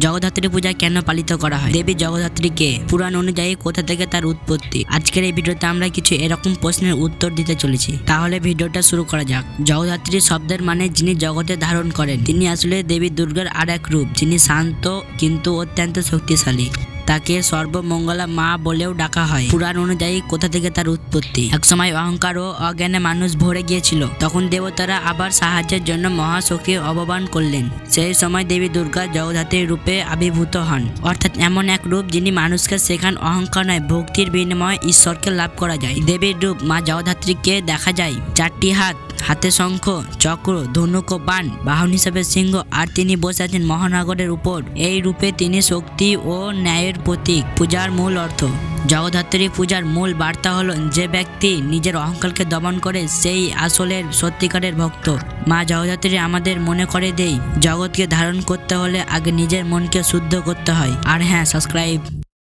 জগদ্ধাত্রী পূজা কেন পালিত করা হয়, দেবী জগদ্ধাত্রীকে পুরাণ অনুযায়ী কোথা থেকে তার উৎপত্তি। আজকের এই ভিডিওতে আমরা কিছু এরকম প্রশ্নের উত্তর দিতে চলেছি। তাহলে ভিডিওটা শুরু করা যাক। জগদ্ধাত্রী শব্দের মানে যিনি জগতে ধারণ করেন। তিনি আসলে দেবী দুর্গার আর এক রূপ, যিনি শান্ত কিন্তু অত্যন্ত শক্তিশালী। তাকে সর্বমঙ্গলা মা বলেও ডাকা হয়। পুরাণ অনুযায়ী কোথা থেকে তার উৎপত্তি। একসময় অহংকার ও অজ্ঞানে মানুষ ভরে গিয়েছিল, তখন দেবতারা আবার সাহায্যের জন্য মহাশক্তির আহ্বান করলেন। সেই সময় দেবী দুর্গা জগদ্ধাত্রীর রূপে আবির্ভূত হন, অর্থাৎ এমন এক রূপ যিনি মানুষকে শেখান অহংকার নয়, ভক্তির বিনিময়ে ঈশ্বরকে লাভ করা যায়। দেবীর রূপ মা জগদ্ধাত্রীকে দেখা যায় 4টি হাত, হাতে শঙ্খ, চক্র, ধনুক ও বাণ, বাহন হিসেবে সিংহ, আর তিনি বসে আছেন মহানগরের উপর। এই রূপে তিনি শক্তি ও ন্যায়ের প্রতীক। পূজার মূল অর্থ। জগদ্ধাত্রী পূজার মূল বার্তা হলো, যে ব্যক্তি নিজের অহংকারকে দমন করে সেই আসলের সত্যিকারের ভক্ত। মা জগদ্ধাত্রী আমাদের মনে করে দেয়, জগৎকে ধারণ করতে হলে আগে নিজের মনকে শুদ্ধ করতে হয়। আর হ্যাঁ, সাবস্ক্রাইব।